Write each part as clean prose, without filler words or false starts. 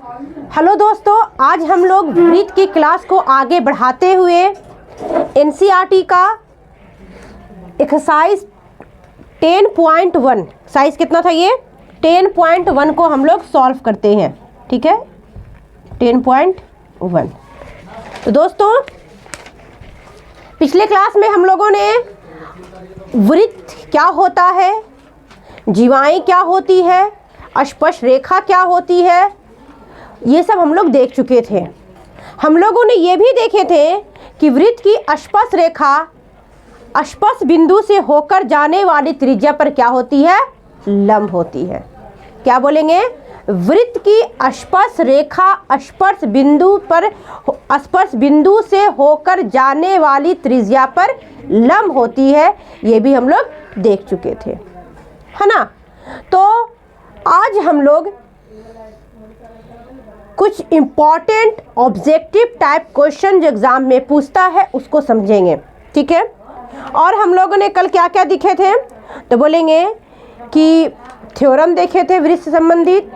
Hello दोस्तों, आज हम लोग वृत्त की क्लास को आगे बढ़ाते हुए एनसीईआरटी का एक्सरसाइज 10.1 साइज कितना था ये 10.1 को हम लोग सॉल्व करते हैं। ठीक है, 10.1। तो दोस्तों, पिछले क्लास में हम लोगों ने वृत्त क्या होता है, जीवाएं क्या होती है, अस्पर्श रेखा क्या होती है, ये सब हम लोग देख चुके थे। हम लोगों ने ये भी देखे थे कि वृत्त की अस्पर्श रेखा अस्पर्श बिंदु से होकर जाने वाली त्रिज्या पर क्या होती है, लंब होती है। क्या बोलेंगे, वृत्त की अस्पर्श रेखा अस्पर्श बिंदु से होकर जाने वाली त्रिज्या पर लंब होती है। ये भी हम लोग देख चुके थे, है ना। तो आज हम लोग कुछ इम्पॉर्टेंट ऑब्जेक्टिव टाइप क्वेश्चन जो एग्जाम में पूछता है उसको समझेंगे। ठीक है, और हम लोगों ने कल क्या क्या दिखे थे, तो बोलेंगे कि थ्योरम देखे थे वृत्त से संबंधित,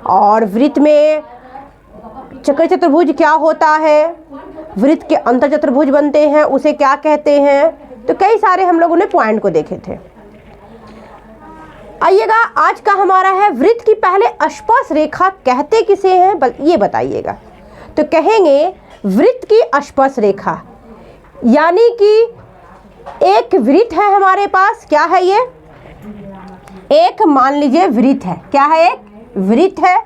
और वृत्त में चक्र चतुर्भुज क्या होता है, वृत्त के अंतर चतुर्भुज बनते हैं उसे क्या कहते हैं। तो कई सारे हम लोगों ने पॉइंट को देखे थे। आइएगा, आज का हमारा है वृत्त की पहले अस्पर्श रेखा कहते किसे हैं, ये बताइएगा। तो कहेंगे वृत्त की अस्पर्श रेखा, यानी कि एक वृत्त है हमारे पास। क्या है ये, एक मान लीजिए वृत्त है। क्या है, एक वृत्त है,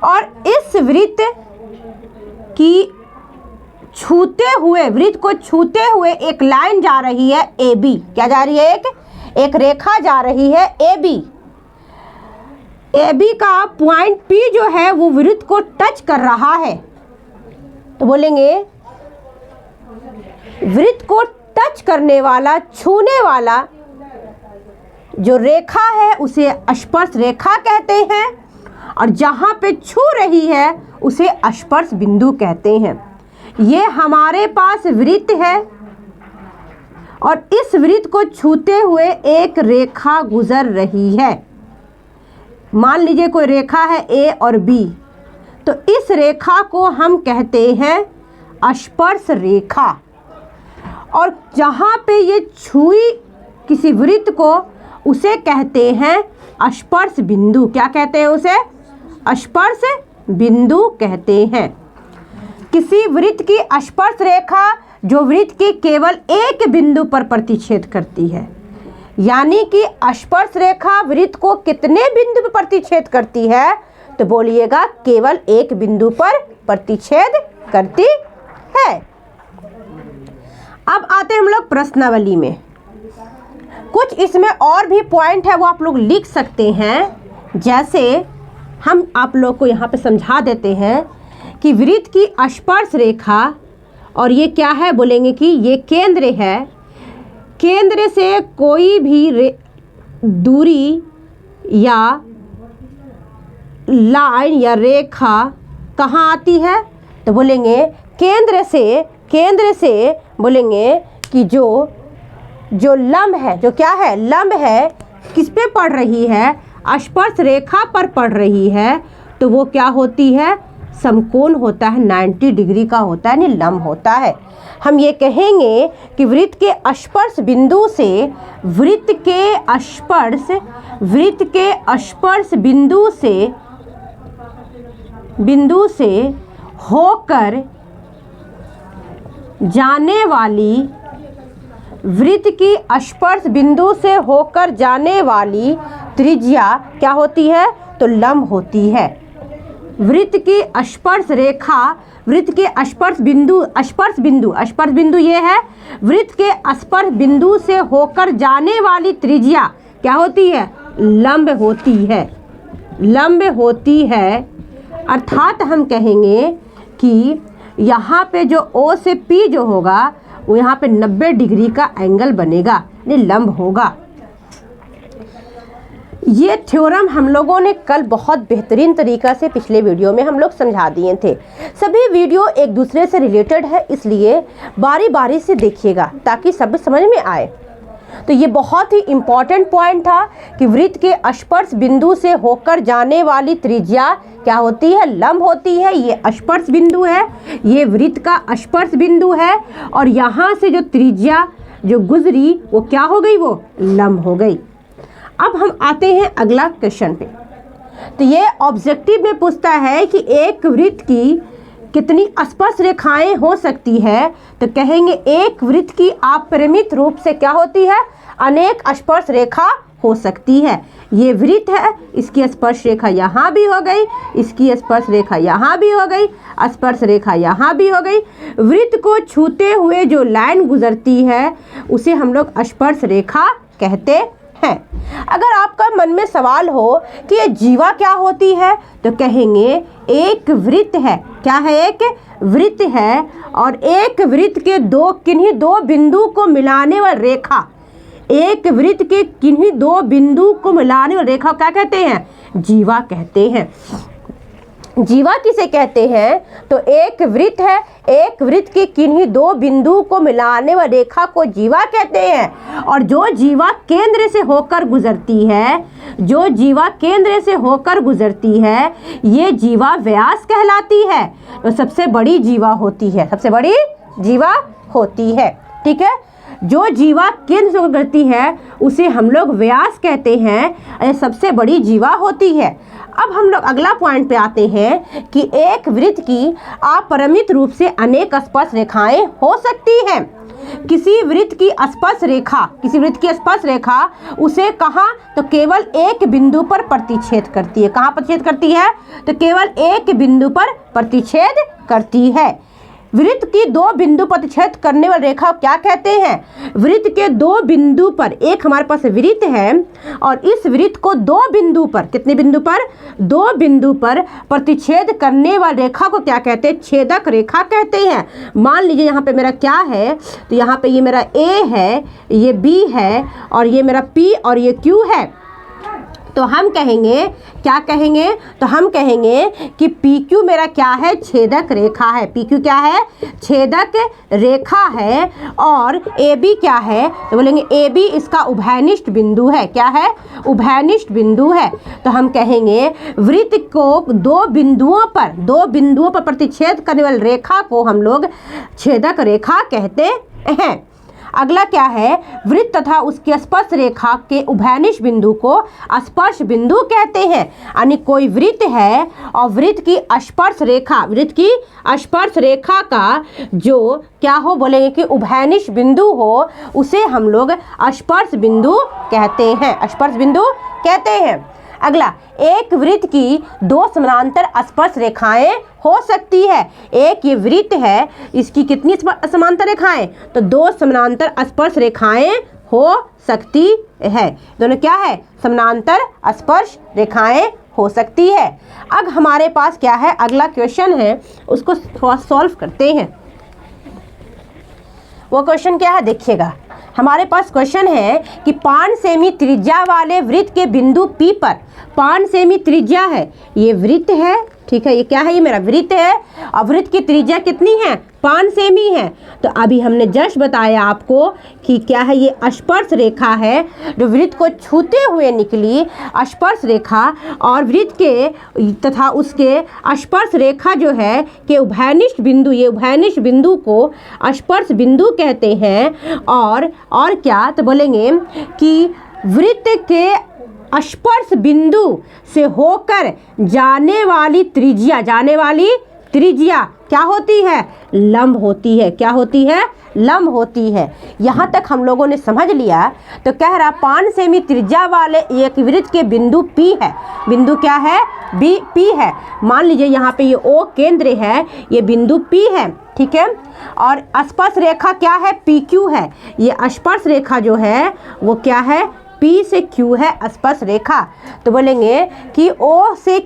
और इस वृत्त की वृत्त को छूते हुए एक लाइन जा रही है ए बी। क्या जा रही है, एक रेखा जा रही है ए बी का पॉइंट पी जो है वो वृत्त को टच कर रहा है। तो बोलेंगे वृत्त को टच करने वाला, छूने वाला जो रेखा है उसे अस्पर्श रेखा कहते हैं, और जहां पे छू रही है उसे अस्पर्श बिंदु कहते हैं। ये हमारे पास वृत्त है, और इस वृत्त को छूते हुए एक रेखा गुजर रही है। मान लीजिए कोई रेखा है ए और बी, तो इस रेखा को हम कहते हैं अस्पर्श रेखा। और जहाँ पे ये छुई किसी वृत्त को उसे कहते हैं अस्पर्श बिंदु। क्या कहते हैं उसे, अस्पर्श बिंदु कहते हैं। किसी वृत्त की अस्पर्श रेखा जो वृत्त के केवल एक बिंदु पर प्रतिच्छेद करती है, यानी कि अस्पर्श रेखा वृत्त को कितने बिंदु पर प्रतिच्छेद करती है, तो बोलिएगा केवल एक बिंदु पर प्रतिच्छेद करती है। अब आते हैं हम लोग प्रश्नावली में। कुछ इसमें और भी पॉइंट है वो आप लोग लिख सकते हैं। जैसे हम आप लोग को यहाँ पे समझा देते हैं कि वृत्त की अस्पर्श रेखा, और ये क्या है, बोलेंगे कि ये केंद्र है। केंद्र से कोई भी दूरी या लाइन या रेखा कहाँ आती है, तो बोलेंगे केंद्र से बोलेंगे कि जो लंब है, जो क्या है, लंब है, किस पे पड़ रही है, अस्पर्श रेखा पर पड़ रही है, तो वो क्या होती है, समकोण होता है, 90 डिग्री का होता है, यानी लंब होता है। हम ये कहेंगे कि वृत्त के अस्पर्श बिंदु से वृत्त के अस्पर्श बिंदु से होकर जाने वाली वृत्त की अस्पर्श बिंदु से होकर जाने वाली त्रिज्या क्या होती है, तो लंब होती है। वृत्त की अस्पर्श रेखा, वृत्त के अस्पर्श बिंदु ये है, वृत्त के अस्पर्श बिंदु से होकर जाने वाली त्रिज्या क्या होती है, लंब होती है। अर्थात हम कहेंगे कि यहाँ पे जो ओ से पी जो होगा वो यहाँ पे 90 डिग्री का एंगल बनेगा, यानी लंब होगा। ये थ्योरम हम लोगों ने कल बहुत बेहतरीन तरीक़ा से पिछले वीडियो में हम लोग समझा दिए थे। सभी वीडियो एक दूसरे से रिलेटेड है, इसलिए बारी बारी से देखिएगा ताकि सब समझ में आए। तो ये बहुत ही इम्पॉर्टेंट पॉइंट था कि वृत्त के स्पर्श बिंदु से होकर जाने वाली त्रिज्या क्या होती है, लंब होती है। ये स्पर्श बिंदु है, ये वृत्त का स्पर्श बिंदु है, और यहाँ से जो त्रिज्या जो गुजरी वो क्या हो गई, वो लंब हो गई। अब हम आते हैं अगला क्वेश्चन पे। तो ये ऑब्जेक्टिव में पूछता है कि एक वृत्त की कितनी स्पर्श रेखाएं हो सकती है, तो कहेंगे एक वृत्त की अपरिमित रूप से क्या होती है, अनेक स्पर्श रेखा हो सकती है। ये वृत्त है, इसकी स्पर्श रेखा यहाँ भी हो गई, इसकी स्पर्श रेखा यहाँ भी हो गई, स्पर्श रेखा यहाँ भी हो गई। वृत्त को छूते हुए जो लाइन गुजरती है उसे हम लोग स्पर्श रेखा कहते हैं। अगर आपका मन में सवाल हो कि ये जीवा क्या होती है, तो कहेंगे एक वृत्त है। क्या है, एक वृत्त है, और एक वृत्त के किन्हीं दो बिंदु को मिलाने वाली रेखा, एक वृत्त के किन्हीं दो बिंदु को मिलाने वाली रेखा क्या कहते हैं, जीवा कहते हैं। जीवा किसे कहते हैं, तो एक वृत्त है, एक वृत्त के किन्हीं दो बिंदु को मिलाने वाली रेखा को जीवा कहते हैं। और जो जीवा केंद्र से होकर गुजरती है, जो जीवा केंद्र से होकर गुजरती है, ये जीवा व्यास कहलाती है। तो सबसे बड़ी जीवा होती है, सबसे बड़ी जीवा होती है। ठीक है, जो जीवा केंद्र से गुजरती है उसे हम लोग व्यास कहते हैं, ये सबसे बड़ी जीवा होती है। अब हम लोग अगला पॉइंट पे आते हैं कि एक वृत्त की अपरिमित रूप से अनेक स्पर्श रेखाएं हो सकती हैं। किसी वृत्त की स्पर्श रेखा, किसी वृत्त की स्पर्श रेखा उसे कहाँ, तो केवल एक बिंदु पर प्रतिच्छेद करती है। कहाँ प्रतिच्छेद करती है, तो केवल एक बिंदु पर प्रतिच्छेद करती है। वृत्त की दो बिंदु प्रतिच्छेद करने वाली रेखा क्या कहते हैं, वृत्त के दो बिंदु पर, एक हमारे पास वृत्त है और इस वृत्त को दो बिंदु पर, कितने बिंदु पर, दो बिंदु पर प्रतिच्छेद करने वाली रेखा को क्या कहते हैं, छेदक रेखा कहते हैं। मान लीजिए यहाँ पे मेरा क्या है, तो यहाँ पे ये मेरा ए है, ये बी है, और ये मेरा पी और ये क्यू है। तो हम कहेंगे, क्या कहेंगे, तो हम कहेंगे कि पी क्यू मेरा क्या है, छेदक रेखा है। पी क्यू क्या है, छेदक रेखा है। और ए बी क्या है, तो बोलेंगे ए बी इसका उभयनिष्ठ बिंदु है। क्या है, उभयनिष्ठ बिंदु है। तो हम कहेंगे वृत्त को दो बिंदुओं पर प्रतिच्छेद करने वाली रेखा को हम लोग छेदक रेखा कहते हैं। अगला क्या है, वृत्त तथा उसकी स्पर्श रेखा के उभयनिष्ठ बिंदु को स्पर्श बिंदु कहते हैं। यानी कोई वृत्त है और वृत्त की स्पर्श रेखा का जो क्या हो, बोलेंगे कि उभयनिष्ठ बिंदु हो, उसे हम लोग स्पर्श बिंदु कहते हैं, स्पर्श बिंदु कहते हैं। अगला, एक वृत्त की दो समानांतर स्पर्श रेखाएं हो सकती है। एक ये वृत्त है, इसकी कितनी समांतर रेखाएं, तो दो समानांतर स्पर्श रेखाएं हो सकती है। दोनों क्या है, समानांतर स्पर्श रेखाएं हो सकती है। अब हमारे पास क्या है, अगला क्वेश्चन है, उसको थोड़ा सॉल्व करते हैं। वो क्वेश्चन क्या है, देखिएगा। हमारे पास क्वेश्चन है कि 5 सेमी त्रिज्या वाले वृत्त के बिंदु P पर 5 सेमी त्रिज्या है। ये वृत्त है, ठीक है, ये क्या है, ये मेरा वृत्त है और वृत्त की त्रिज्या कितनी है, 5 सेमी है। तो अभी हमने जस्ट बताया आपको कि क्या है, ये स्पर्श रेखा है जो वृत्त को छूते हुए निकली, स्पर्श रेखा, और वृत्त के तथा उसके स्पर्श रेखा जो है के उभयनिष्ठ बिंदु, ये उभयनिष्ठ बिंदु को स्पर्श बिंदु कहते हैं। और क्या, तो बोलेंगे कि वृत्त के स्पर्श बिंदु से होकर जाने वाली त्रिज्या क्या होती है, लंब होती है। क्या होती है, लंब होती है। यहाँ तक हम लोगों ने समझ लिया। तो कह रहा 5 सेमी त्रिज्या वाले एक वृत्त के बिंदु P है। बिंदु क्या है, P है। मान लीजिए यहाँ पे ये O केंद्र है, ये बिंदु P है, ठीक है। और स्पर्श रेखा क्या है, PQ है। ये स्पर्श रेखा जो है वो क्या है, P से Q है स्पर्श रेखा। तो बोलेंगे कि O से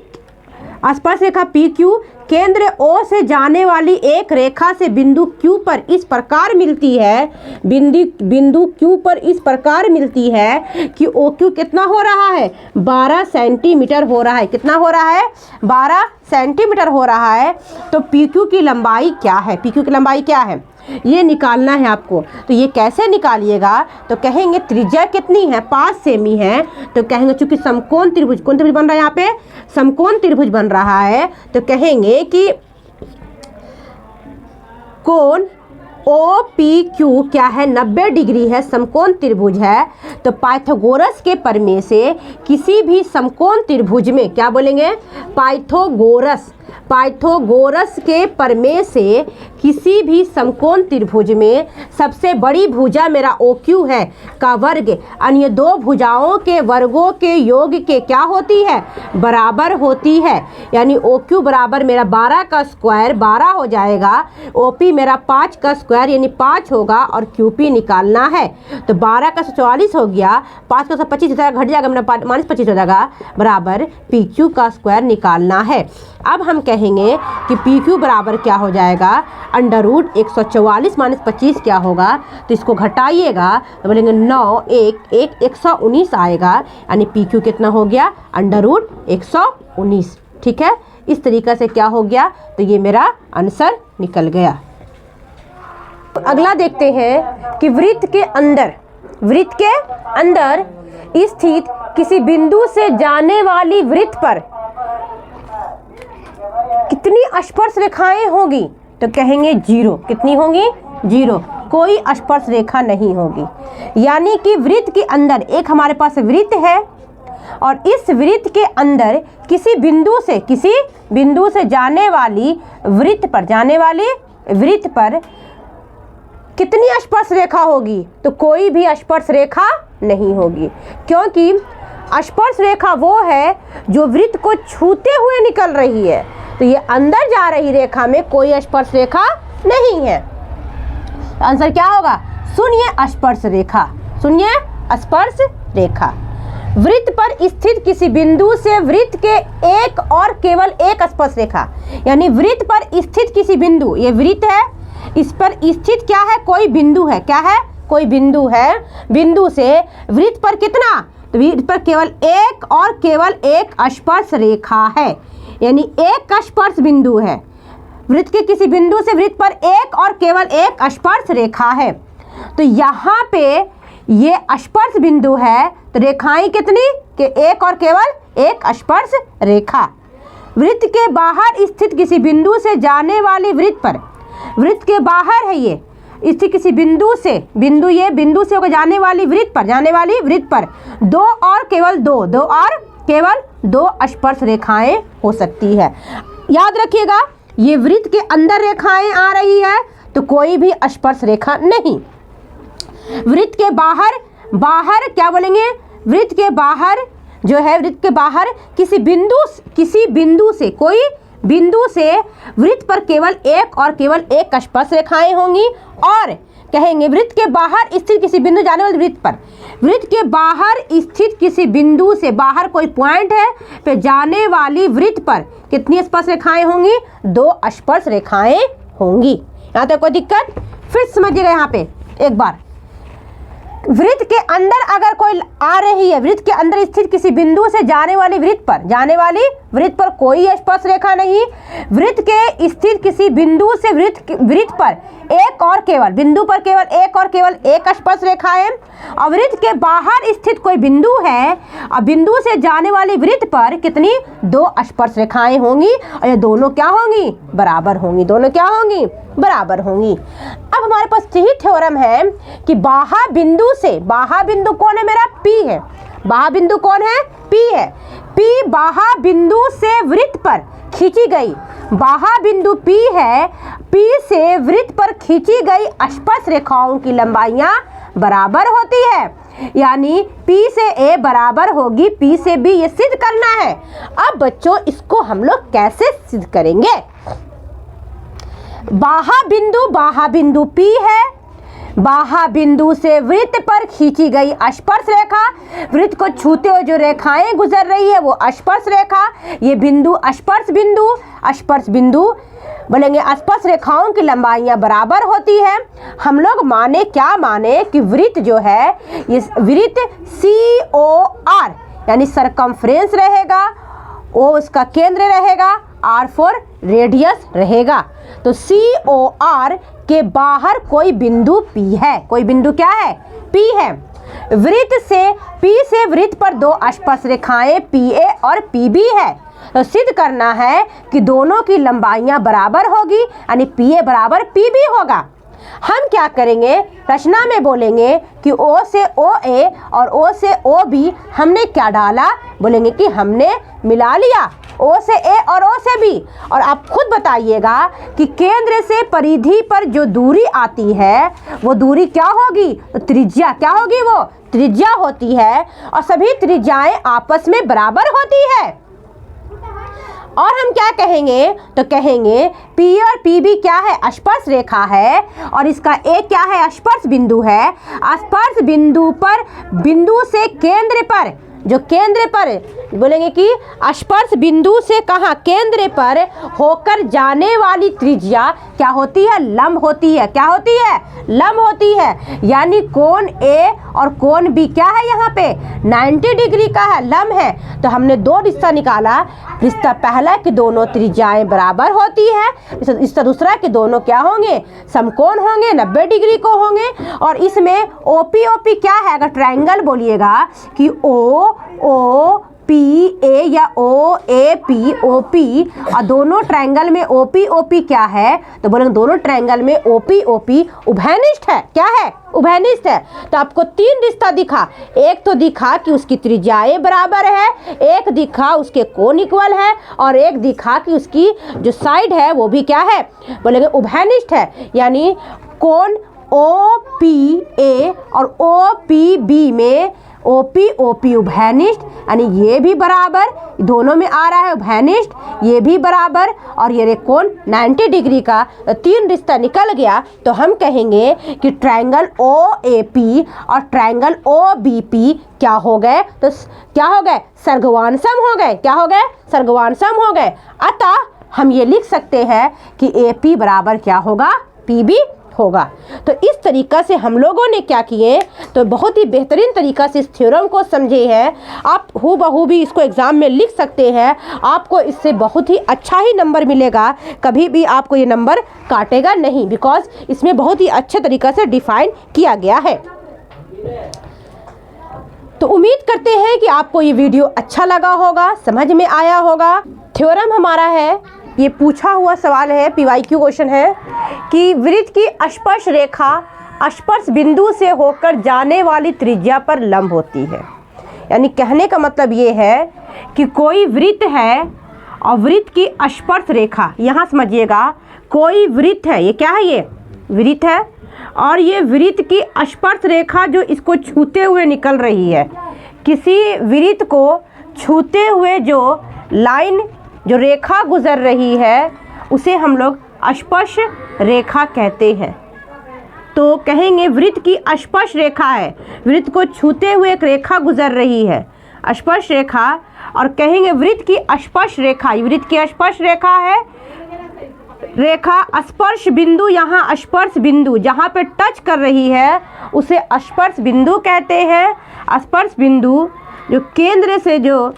स्पर्श रेखा PQ केंद्र O से जाने वाली एक रेखा से बिंदु Q पर इस प्रकार मिलती है, बिंदु Q पर इस प्रकार मिलती है कि OQ कितना हो रहा है, 12 सेंटीमीटर हो रहा है। कितना हो रहा है, 12 सेंटीमीटर हो रहा है। तो PQ की लंबाई क्या है, PQ की लंबाई क्या है, ये निकालना है आपको। तो ये कैसे निकालिएगा, तो कहेंगे त्रिज्या कितनी है, 5 सेमी है। तो कहेंगे चूंकि समकोण त्रिभुज, कौन त्रिभुज बन रहा है यहाँ पे, समकोण त्रिभुज बन रहा है, तो कहेंगे कि कोण OPQ क्या है, 90 डिग्री है, समकोण त्रिभुज है। तो पाइथागोरस के प्रमेय से किसी भी समकोण त्रिभुज में, क्या बोलेंगे, पाइथागोरस के प्रमेय से किसी भी समकोण त्रिभुज में सबसे बड़ी भुजा मेरा OQ है का वर्ग अन्य दो भुजाओं के वर्गों के योग के क्या होती है, बराबर होती है। यानी OQ बराबर मेरा 12 का स्क्वायर 12 हो जाएगा, OP मेरा 5 का स्क्वायर यानी 5 होगा और QP निकालना है। तो 12 का 44 हो गया, 5 का 25 हो जाएगा, घट जाएगा मेरा -25 हो जाएगा, बराबर PQ का स्क्वायर निकालना है। अब हम कहेंगे कि PQ बराबर क्या हो जाएगा, √ 144 - 25 क्या होगा, तो इसको घटाइएगा तो बोलेंगे 9 1 1 119 आएगा। यानी PQ कितना हो गया, √ 119। ठीक है, इस तरीक़े से क्या हो गया, तो ये मेरा आंसर निकल गया। अगला देखते हैं कि वृत्त के अंदर स्थित किसी बिंदु से जाने वाली वृत्त पर कितनी स्पर्श रेखाएं होगी, तो कहेंगे 0। कितनी होंगी, 0, कोई स्पर्श रेखा नहीं होगी। यानी कि वृत्त के अंदर एक हमारे पास वृत्त है और इस वृत्त के अंदर किसी बिंदु से जाने वाली वृत्त पर कितनी स्पर्श रेखा होगी, तो कोई भी स्पर्श रेखा नहीं होगी, क्योंकि स्पर्श रेखा वो है जो वृत्त को छूते हुए निकल रही है। तो ये अंदर जा रही रेखा में कोई स्पर्श रेखा नहीं है। आंसर क्या होगा, शून्य स्पर्श रेखा, शून्य स्पर्श रेखा। वृत्त पर स्थित किसी बिंदु से वृत्त के एक और केवल एक स्पर्श रेखा, यानी वृत्त पर स्थित किसी बिंदु, ये वृत्त है, इस पर स्थित क्या है, कोई बिंदु है, क्या है, कोई बिंदु है, बिंदु से वृत्त पर कितना, तो वृत्त पर केवल एक स्पर्श रेखा है, यानी एक स्पर्श बिंदु है। वृत्त के किसी बिंदु से वृत्त पर एक और केवल एक स्पर्श रेखा है। तो यहाँ पे ये स्पर्श बिंदु है, तो रेखाएं कितनी, कि एक और केवल एक स्पर्श रेखा। वृत्त के बाहर स्थित किसी बिंदु से जाने वाली वृत्त पर, वृत्त के बाहर है ये स्थित किसी बिंदु से होकर जाने वाली वृत्त पर दो और केवल दो स्पर्श रेखाएं हो सकती है। याद रखिएगा, ये वृत्त के अंदर रेखाएं आ रही है तो कोई भी स्पर्श रेखा नहीं। वृत्त के बाहर क्या बोलेंगे, वृत्त के बाहर जो है, वृत्त के बाहर किसी बिंदु से वृत्त पर केवल एक स्पर्श रेखाएं होंगी। और कहेंगे वृत्त के बाहर स्थित किसी बिंदु जाने वाले वृत्त के बाहर स्थित किसी बिंदु से, बाहर कोई पॉइंट है पे जाने वाली वृत्त पर कितनी स्पर्श रेखाएं होंगी, 2 स्पर्श रेखाएं होंगी। यहाँ तक कोई दिक्कत, फिर समझिएगा यहाँ पे एक बार। वृत्त के अंदर अगर कोई आ रही है, वृत्त के अंदर स्थित किसी बिंदु से जाने वाली वृत्त पर कोई स्पर्श रेखा नहीं। वृत्त के स्थित किसी बिंदु से वृत्त पर बिंदु पर केवल एक स्पर्श रेखा है। और वृत्त के बाहर स्थित कोई बिंदु है और बिंदु से जाने वाली वृत्त पर कितनी, 2 स्पर्श रेखाएं होंगी और ये दोनों क्या होंगी, बराबर होंगी, दोनों क्या होंगी, बराबर होंगी। अब हमारे पास यही थ्योरम है कि बाहा बिंदु कौन है, मेरा P है। बाहा बिंदु कौन है, P है। P बाहा बिंदु से वृत्त पर खींची गई, बाहा बिंदु P है, P से वृत्त पर खींची गई स्पर्श रेखाओं की लंबाइयां बराबर होती है। यानी P से A बराबर होगी P से B, ये सिद्ध करना है। अब बच्चों इसको हम लोग कैसे सिद्ध करेंगे। बाहा बिंदु P है, बाहा बिंदु से वृत्त पर खींची गई स्पर्श रेखा, वृत्त को छूते हुए जो रेखाएं गुजर रही है वो स्पर्श रेखा, ये बिंदु स्पर्श बिंदु बोलेंगे। स्पर्श रेखाओं की लंबाइयां बराबर होती है। हम लोग माने कि वृत्त जो है, ये वृत्त COR यानी सरकमफ्रेंस रहेगा, O उसका केंद्र रहेगा, R फॉर रेडियस रहेगा। तो COR के बाहर कोई बिंदु P है। कोई बिंदु क्या है? P है। वृत्त से P से वृत्त पर दो स्पर्श रेखाएं PA और PB है। तो सिद्ध करना है कि दोनों की लंबाइयां बराबर होगी, यानी PA बराबर PB होगा। हम क्या करेंगे, रचना में बोलेंगे कि O से OA और O से OB हमने क्या डाला, बोलेंगे कि हमने मिला लिया O से A और O से B। और आप खुद बताइएगा कि केंद्र से परिधि पर जो दूरी आती है वो दूरी क्या होगी, तो त्रिज्या क्या होगी, वो त्रिज्या होती है। और सभी त्रिज्याएं आपस में बराबर होती है। और हम क्या कहेंगे, तो कहेंगे P और PB क्या है, स्पर्श रेखा है, और इसका A क्या है, स्पर्श बिंदु है। स्पर्श बिंदु पर बिंदु से केंद्र पर, जो केंद्र पर बोलेंगे कि स्पर्श बिंदु से कहाँ, केंद्र पर होकर जाने वाली त्रिज्या क्या होती है, लंब होती है। क्या होती है, लंब होती है। यानी कोण A और कोण B क्या है, यहाँ पे 90 डिग्री का है, लंब है। तो हमने दो रिश्ता निकाला। रिश्ता पहला कि दोनों त्रिज्याएं बराबर होती है, रिश्ता दूसरा कि दोनों क्या होंगे, समकोण होंगे, 90 डिग्री को होंगे। और इसमें OP क्या है, अगर ट्रायंगल बोलिएगा कि OPA या OAPOP, और दोनों ट्रायंगल में OPOP क्या है, तो बोलेंगे दोनों ट्रायंगल में OPOP उभयनिष्ठ है। क्या है, उभयनिष्ठ है। तो आपको तीन रिश्ता दिखा, एक तो दिखा कि उसकी त्रिज्याएं बराबर है, एक दिखा उसके कोण इक्वल है, और एक दिखा कि उसकी जो साइड है वो भी क्या है, बोलेंगे उभयनिष्ठ है। यानी कोण OPA और OPB में OPOP उभयनिष्ठ, यानी ये भी बराबर, दोनों में आ रहा है उभयनिष्ठ, ये भी बराबर, और ये कोण 90 डिग्री का। तीन रिश्ता निकल गया। तो हम कहेंगे कि ट्रायंगल OAP और ट्रायंगल OBP क्या हो गए, तो क्या हो गए, सर्गवांसम हो गए। क्या हो गए, सर्गवांसम हो गए। अतः हम ये लिख सकते हैं कि AP बराबर क्या होगा, PB होगा। तो इस तरीका से हम लोगों ने क्या किए, तो बहुत ही बेहतरीन तरीका से इस थ्योरम को समझे हैं। आप हूबहू भी इसको एग्जाम में लिख सकते हैं, आपको इससे बहुत ही अच्छा ही नंबर मिलेगा। कभी भी आपको ये नंबर काटेगा नहीं, बिकॉज इसमें बहुत ही अच्छे तरीका से डिफाइन किया गया है। तो उम्मीद करते हैं कि आपको ये वीडियो अच्छा लगा होगा, समझ में आया होगा। थ्योरम हमारा है, ये पूछा हुआ सवाल है, PYQ क्वेश्चन है कि वृत्त की स्पर्श रेखा स्पर्श बिंदु से होकर जाने वाली त्रिज्या पर लंब होती है। यानी कहने का मतलब ये है कि कोई वृत्त है और वृत्त की स्पर्श रेखा, यहाँ समझिएगा कोई वृत्त है, ये क्या है, ये वृत्त है, और ये वृत्त की स्पर्श रेखा जो इसको छूते हुए निकल रही है, किसी वृत्त को छूते हुए जो लाइन, जो रेखा गुजर रही है, उसे हम लोग स्पर्श रेखा कहते हैं। तो कहेंगे वृत्त की स्पर्श रेखा है, वृत्त को छूते हुए एक रेखा गुजर रही है, स्पर्श रेखा। और कहेंगे वृत्त की स्पर्श रेखा, वृत्त की स्पर्श रेखा है, रेखा स्पर्श बिंदु, यहाँ स्पर्श बिंदु जहाँ पे टच कर रही है उसे स्पर्श बिंदु कहते हैं। स्पर्श बिंदु जो केंद्र से, जो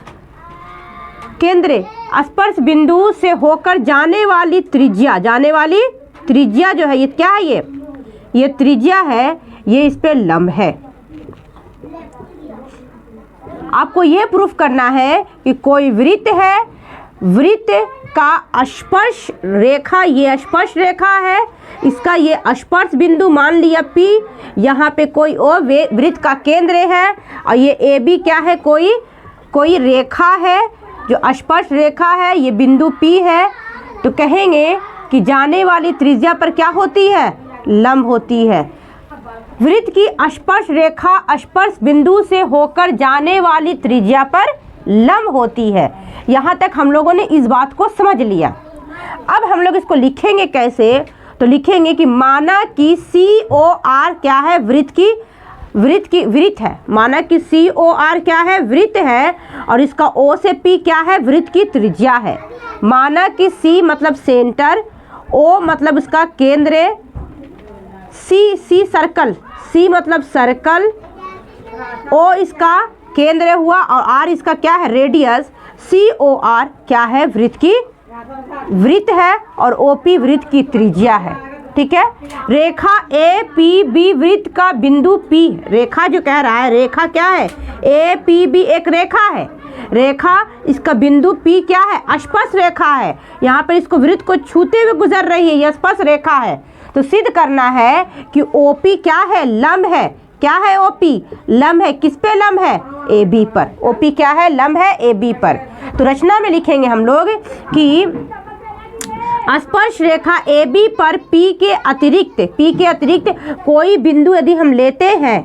केंद्र स्पर्श बिंदु से होकर जाने वाली त्रिज्या, जाने वाली त्रिज्या जो है, ये क्या है, ये त्रिज्या है, ये इस पे लंब है। आपको ये प्रूफ करना है कि कोई वृत्त है, वृत्त का स्पर्श रेखा, ये स्पर्श रेखा है, इसका ये स्पर्श बिंदु मान लिया P, यहाँ पे कोई और वृत्त का केंद्र है, और ये AB क्या है, कोई रेखा है जो स्पर्श रेखा है, ये बिंदु P है। तो कहेंगे कि जाने वाली त्रिज्या पर क्या होती है, लंब होती है। वृत्त की स्पर्श रेखा स्पर्श बिंदु से होकर जाने वाली त्रिज्या पर लंब होती है। यहाँ तक हम लोगों ने इस बात को समझ लिया। अब हम लोग इसको लिखेंगे कैसे, तो लिखेंगे कि माना कि COR क्या है, वृत्त है, माना कि COR क्या है, वृत्त है, और इसका O से P क्या है, वृत्त की त्रिज्या है। माना कि C मतलब सेंटर, O मतलब उसका केंद्र, C सर्कल, C मतलब सर्कल, O इसका केंद्र हुआ, और R इसका क्या है, रेडियस। COR क्या है, वृत्त की वृत्त है और OP वृत्त की त्रिज्या है। ठीक है, रेखा APB वृत्त का बिंदु P, रेखा जो कह रहा है, रेखा क्या है, APB एक रेखा है, रेखा इसका बिंदु P क्या है, स्पर्श रेखा है। यहाँ पर इसको वृत्त को छूते हुए गुजर रही है, यह स्पर्श रेखा है। तो सिद्ध करना है कि OP क्या है, लंब है। क्या है OP, लंब है। किस पे लंब है, AB पर। OP क्या है, लंब है AB पर। तो रचना में लिखेंगे हम लोग कि स्पर्श रेखा AB पर P के अतिरिक्त कोई बिंदु यदि हम लेते हैं,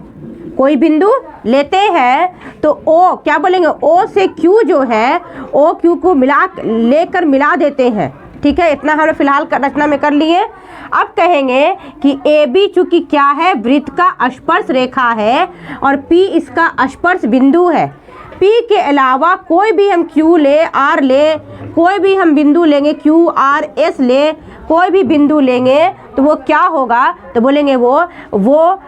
कोई बिंदु लेते हैं तो O क्या बोलेंगे, O से Q जो है, OQ को लेकर मिला देते हैं। ठीक है, इतना हम फिलहाल रचना में कर लिए। अब कहेंगे कि AB चूंकि क्या है, वृत्त का स्पर्श रेखा है और P इसका स्पर्श बिंदु है। P के अलावा कोई भी हम Q ले, R ले, कोई भी हम बिंदु लेंगे, Q R S ले, कोई भी बिंदु लेंगे तो वो क्या होगा, तो बोलेंगे वो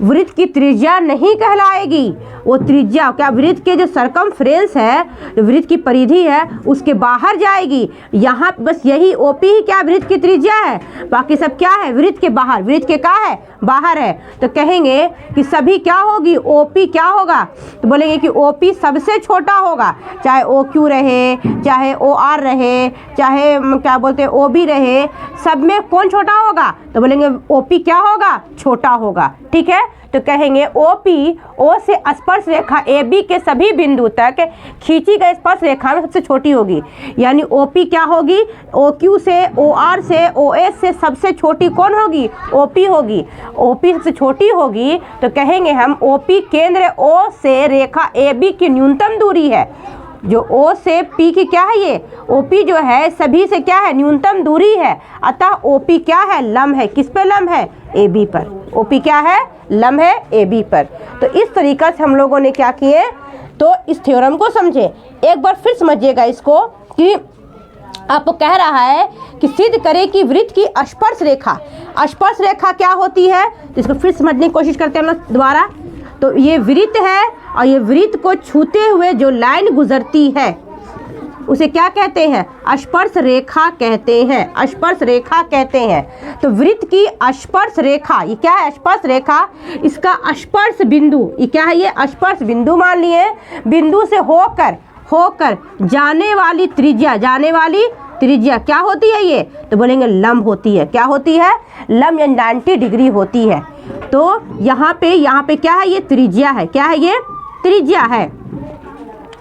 वृत्त की त्रिज्या नहीं कहलाएगी। वो त्रिज्या क्या, वृत्त के जो सरकमफ्रेंस है, जो वृत्त की परिधि है, उसके बाहर जाएगी। यहाँ बस यही OP ही क्या वृत्त की त्रिज्या है, बाकी सब क्या है, वृत्त के बाहर, वृत्त के क्या है, बाहर है। तो कहेंगे कि सभी क्या होगी, OP क्या होगा, तो बोलेंगे कि OP सबसे छोटा होगा, चाहे OQ रहे, चाहे OR रहे, चाहे क्या बोलते हैं OB रहे, सब में कौन छोटा होगा, तो बोलेंगे OP क्या होगा, छोटा होगा। ठीक है, तो कहेंगे OP O से स्पर्श रेखा AB के सभी बिंदु तक खींची गई स्पर्श रेखा में सबसे छोटी होगी। यानी OP क्या होगी, OQ से, OR से, OS से सबसे छोटी कौन होगी, OP होगी। OP सबसे छोटी होगी तो कहेंगे हम OP केंद्र O से रेखा AB की न्यूनतम दूरी है। जो O से P की क्या है, ये OP जो है सभी से क्या है, न्यूनतम दूरी है। अतः OP क्या है, लंब है। किस पे लंब है, AB पर। OP क्या है, लंब है AB पर। तो इस तरीक़ा से हम लोगों ने क्या किए, तो इस थ्योरम को समझे। एक बार फिर समझिएगा इसको कि आपको कह रहा है कि सिद्ध करें कि वृत्त की स्पर्श रेखा क्या होती है। तो इसको फिर समझने की कोशिश करते हैं हम लोग दोबारा। तो ये वृत्त है और ये वृत्त को छूते हुए जो लाइन गुजरती है उसे क्या कहते हैं, स्पर्श रेखा कहते हैं, स्पर्श रेखा कहते हैं। तो वृत्त की स्पर्श रेखा, ये क्या है, स्पर्श रेखा, इसका स्पर्श बिंदु, ये क्या है, ये स्पर्श बिंदु मान लिए। बिंदु से होकर जाने वाली त्रिज्या क्या होती है, ये तो बोलेंगे लंब होती है। क्या होती है, लंब या 90 डिग्री होती है। तो यहाँ पे क्या है, ये त्रिज्या है। क्या है, ये त्रिज्या है।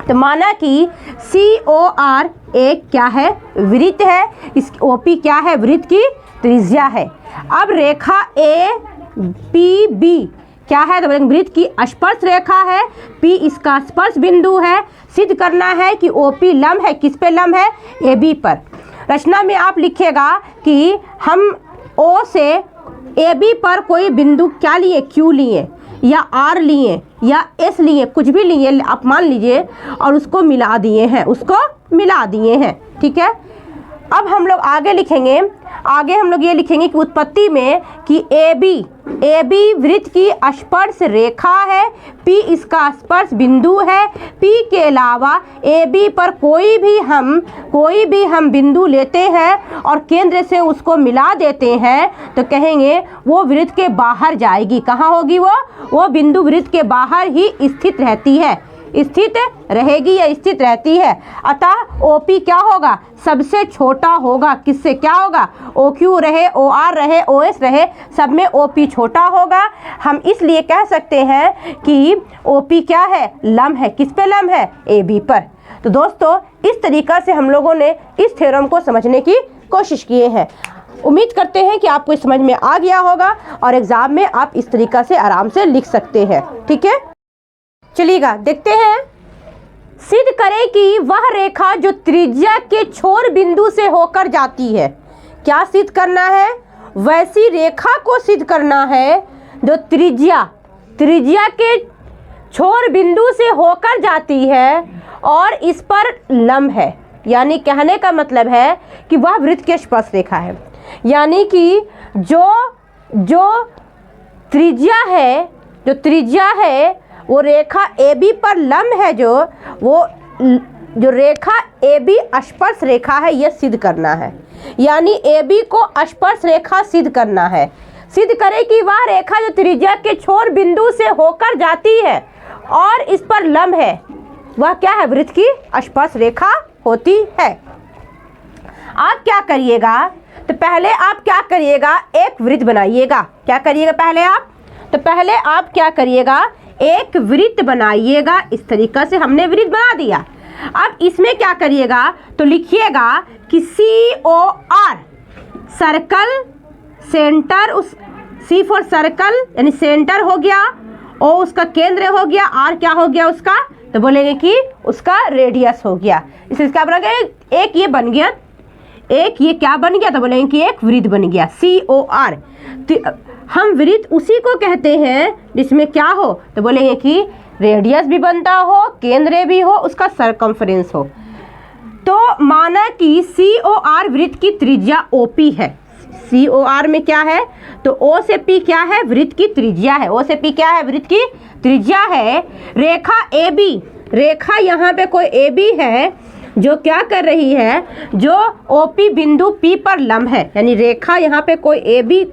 तो माना कि COR एक क्या है, वृत्त है, इस OP क्या है, वृत्त की त्रिज्या है। अब रेखा APB क्या है, तो वृत्त की स्पर्श रेखा है, P इसका स्पर्श बिंदु है। सिद्ध करना है कि OP लंब है। किस पे लंब है, AB पर। रचना में आप लिखिएगा कि हम O से AB पर कोई बिंदु क्या लिए, Q लिए या R लिए या S लिए, कुछ भी लिए आप मान लीजिए, और उसको मिला दिए हैं। ठीक है, अब हम लोग आगे लिखेंगे। आगे हम लोग ये लिखेंगे कि उत्पत्ति में कि AB वृत्त की स्पर्श रेखा है, P इसका स्पर्श बिंदु है। P के अलावा AB पर कोई भी हम बिंदु लेते हैं और केंद्र से उसको मिला देते हैं तो कहेंगे वो वृत्त के बाहर जाएगी। कहाँ होगी वो बिंदु वृत्त के बाहर ही स्थित रहती है, स्थित रहेगी या स्थित रहती है। अतः OP क्या होगा, सबसे छोटा होगा। किससे क्या होगा, OQ रहे, OR रहे, OS रहे, सब में OP छोटा होगा। हम इसलिए कह सकते हैं कि OP क्या है, लंब है। किस पे लंब है, AB पर। तो दोस्तों इस तरीक़ा से हम लोगों ने इस थ्योरम को समझने की कोशिश किए हैं। उम्मीद करते हैं कि आपको समझ में आ गया होगा और एग्ज़ाम में आप इस तरीक़ा से आराम से लिख सकते हैं। ठीक है, चलिएगा देखते हैं। सिद्ध करें कि वह रेखा जो त्रिज्या के छोर बिंदु से होकर जाती है, क्या सिद्ध करना है, वैसी रेखा को सिद्ध करना है जो त्रिज्या के छोर बिंदु से होकर जाती है और इस पर लंब है। यानी कहने का मतलब है कि वह वृत्त की स्पर्श रेखा है। यानी कि जो त्रिज्या है वो रेखा AB पर लंब है, जो वो जो रेखा AB स्पर्श रेखा है यह सिद्ध करना है, यानी AB को स्पर्श रेखा सिद्ध करना है। सिद्ध करे कि वह रेखा जो त्रिज्या के छोर बिंदु से होकर जाती है और इस पर लंब है, वह क्या है, वृत्त की स्पर्श रेखा होती है। आप क्या करिएगा, तो पहले आप क्या करिएगा, एक वृत्त बनाइएगा। क्या करिएगा पहले आप, तो पहले आप क्या करिएगा, एक वृत्त बनाइएगा। इस तरीक़ा से हमने वृत्त बना दिया। अब इसमें क्या करिएगा, तो लिखिएगा कि COR सर्कल सेंटर, उस C फॉर सर्कल यानी सेंटर हो गया, O उसका केंद्र हो गया, R क्या हो गया उसका, तो बोलेंगे कि उसका रेडियस हो गया। इसलिए क्या बना गया, एक ये बन गया, एक ये क्या बन गया, तो बोलेंगे कि एक वृत्त बन गया COR। तो हम वृत्त उसी को कहते हैं जिसमें क्या हो, तो बोलेंगे कि रेडियस भी बनता हो, केंद्र भी हो, उसका सरकमफ्रेंस हो। तो माना कि COR वृत्त की त्रिज्या OP है। COR में क्या है, तो O से P क्या है, वृत्त की त्रिज्या है। O से P क्या है, वृत्त की त्रिज्या है। रेखा AB, रेखा यहाँ पे कोई AB है जो क्या कर रही है, जो OP बिंदु P पर लंब है, यानी रेखा यहाँ पे कोई AB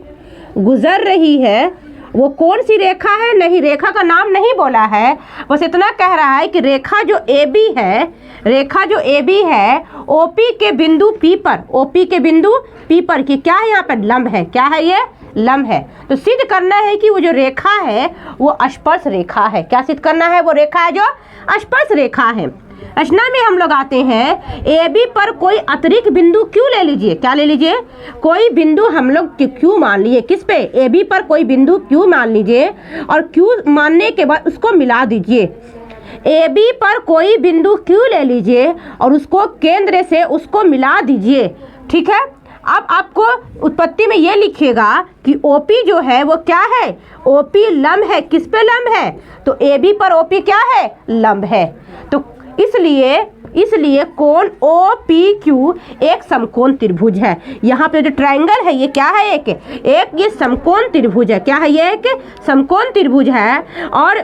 गुजर रही है। वो कौन सी रेखा है, नहीं, रेखा का नाम नहीं बोला है, बस इतना कह रहा है कि रेखा जो AB है, रेखा जो AB है OP के बिंदु P पर, OP के बिंदु P पर की क्या है, यहाँ पर लंब है। क्या है, ये लंब है। तो सिद्ध करना है कि वो जो रेखा है वो स्पर्श रेखा है। क्या सिद्ध करना है, वो रेखा है जो स्पर्श रेखा है। रचना में हम लोग आते हैं, AB पर कोई अतिरिक्त बिंदु Q ले लीजिए। क्या ले लीजिए, कोई बिंदु हम लोग Q मान लीजिए। किस पे, AB पर कोई बिंदु Q मान लीजिए और Q मानने के बाद उसको मिला दीजिए। AB पर कोई बिंदु Q ले लीजिए और उसको केंद्र से उसको मिला दीजिए। ठीक है। अब आपको उत्पत्ति में ये लिखिएगा कि OP जो है वो क्या है, OP लंब है। किस पे लंब है, तो AB पर OP क्या है, लंब है। तो इसलिए कोण OPQ एक समकोण त्रिभुज है। यहाँ पे जो ट्रायंगल है ये क्या है, एक ये समकोण त्रिभुज है। क्या है, ये एक समकोण त्रिभुज है। और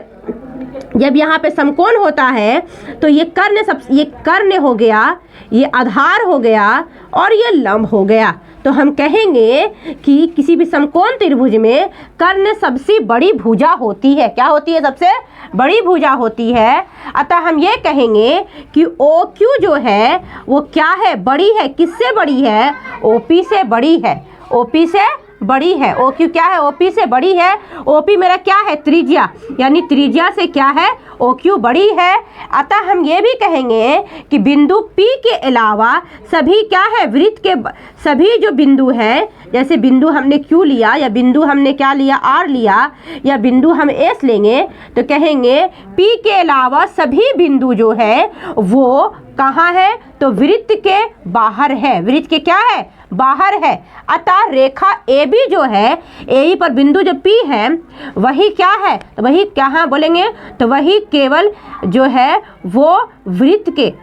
जब यहाँ पे समकोण होता है तो ये कर्ण हो गया, ये आधार हो गया और ये लंब हो गया। तो हम कहेंगे कि किसी भी समकोण त्रिभुज में कर्ण सबसे बड़ी भुजा होती है। क्या होती है, सबसे बड़ी भुजा होती है। अतः हम ये कहेंगे कि OQ जो है वो क्या है, बड़ी है। किससे बड़ी है, OP से बड़ी है। OP से बड़ी है। OQ क्या है, OP से बड़ी है। OP मेरा क्या है, त्रिज्या, यानी त्रिज्या से क्या है, OQ बड़ी है। अतः हम ये भी कहेंगे कि बिंदु P के अलावा सभी क्या है, वृत्त के सभी जो बिंदु है, जैसे बिंदु हमने Q लिया या बिंदु हमने क्या लिया, R लिया या बिंदु हम S लेंगे, तो कहेंगे P के अलावा सभी बिंदु जो है वो कहाँ है, तो वृत्त के बाहर है। वृत्त के क्या है, बाहर है। अतः रेखा AB जो है, AB पर बिंदु जो P है वही क्या है, तो वही कहाँ बोलेंगे, तो वही केवल जो है वो वृत्त के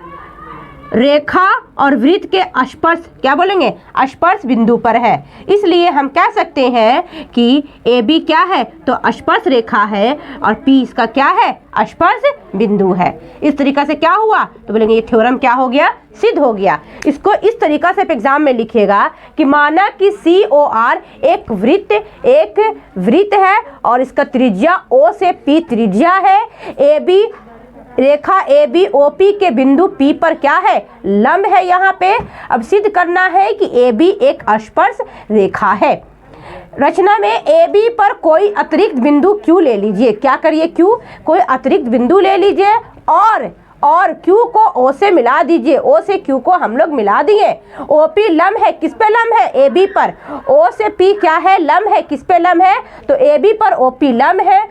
रेखा और वृत्त के स्पर्श, क्या बोलेंगे, स्पर्श बिंदु पर है। इसलिए हम कह सकते हैं कि AB क्या है, तो स्पर्श रेखा है और P इसका क्या है, स्पर्श बिंदु है। इस तरीका से क्या हुआ, तो बोलेंगे ये थ्योरम क्या हो गया, सिद्ध हो गया। इसको इस तरीका से एग्जाम में लिखिएगा कि माना कि COR एक वृत्त है और इसका त्रिज्या O से P त्रिज्या है। AB रेखा AB OP के बिंदु P पर क्या है, लंब है। यहाँ पे अब सिद्ध करना है कि AB एक स्पर्श रेखा है। रचना में AB पर कोई अतिरिक्त बिंदु Q ले लीजिए। क्या करिए, Q कोई अतिरिक्त बिंदु ले लीजिए और Q को O से मिला दीजिए। O से Q को हम लोग मिला दिए। OP लंब है, किस पे लंब है, AB पर। O से P क्या है, लंब है। किस पे लंब है, तो AB पर OP लंब है।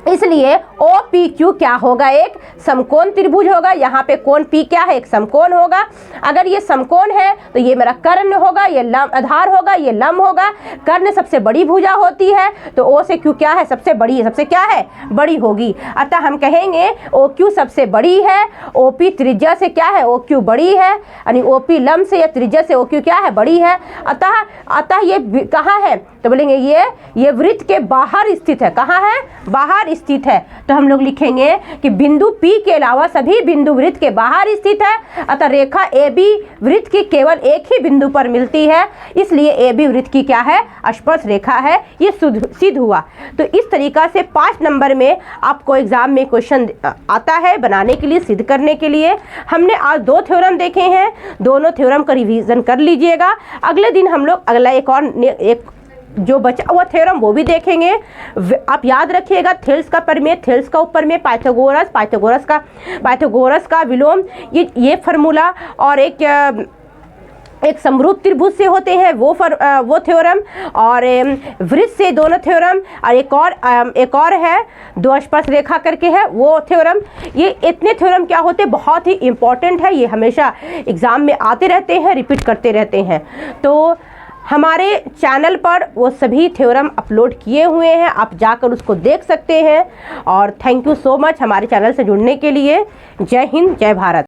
इसलिए OPQ क्या होगा, एक समकोण त्रिभुज होगा। यहाँ पे कोण P क्या है, एक समकोण होगा। अगर ये समकोण है तो ये मेरा कर्ण होगा, ये लंब आधार होगा, ये लंब होगा। कर्ण सबसे बड़ी भुजा होती है, तो O से Q क्या है, सबसे बड़ी है, सबसे क्या है, बड़ी होगी। अतः हम कहेंगे OQ सबसे बड़ी है। OP त्रिज्या से क्या है, OQ बड़ी है, यानी OP लंब से या त्रिज्या से OQ क्या है, बड़ी है। अतः ये कहाँ है, तो बोलेंगे ये वृत्त के बाहर स्थित है। कहाँ है? बाहर स्थित है। तो हम लोग लिखेंगे कि बिंदु P के अलावा सभी बिंदु वृत्त के बाहर स्थित है, अतः रेखा AB वृत्त की केवल एक ही बिंदु पर मिलती है, इसलिए AB वृत्त की क्या है? स्पर्श रेखा है। ये सिद्ध हुआ। तो इस तरीका से 5 नंबर में आपको एग्जाम में क्वेश्चन आता है बनाने के लिए, सिद्ध करने के लिए। हमने आज 2 थ्योरम देखे हैं, दोनों थ्योरम का रिवीजन कर लीजिएगा। अगले दिन हम लोग अगला एक जो बचा हुआ थ्योरम वो भी देखेंगे। आप याद रखिएगा, थेल्स का प्रमेय, थेल्स का उपप्रमेय, पाइथागोरस का विलोम, ये फार्मूला, और एक समरूप त्रिभुज से होते हैं वो थ्योरम, और वृत्त से दोनों थ्योरम, और एक और है 2 स्पर्श रेखा करके है वो थ्योरम। ये इतने थ्योरम क्या होते हैं? बहुत ही इंपॉर्टेंट है। ये हमेशा एग्जाम में आते रहते हैं, रिपीट करते रहते हैं। तो हमारे चैनल पर वो सभी थ्योरम अपलोड किए हुए हैं, आप जाकर उसको देख सकते हैं। और थैंक यू सो मच हमारे चैनल से जुड़ने के लिए। जय हिंद, जय भारत।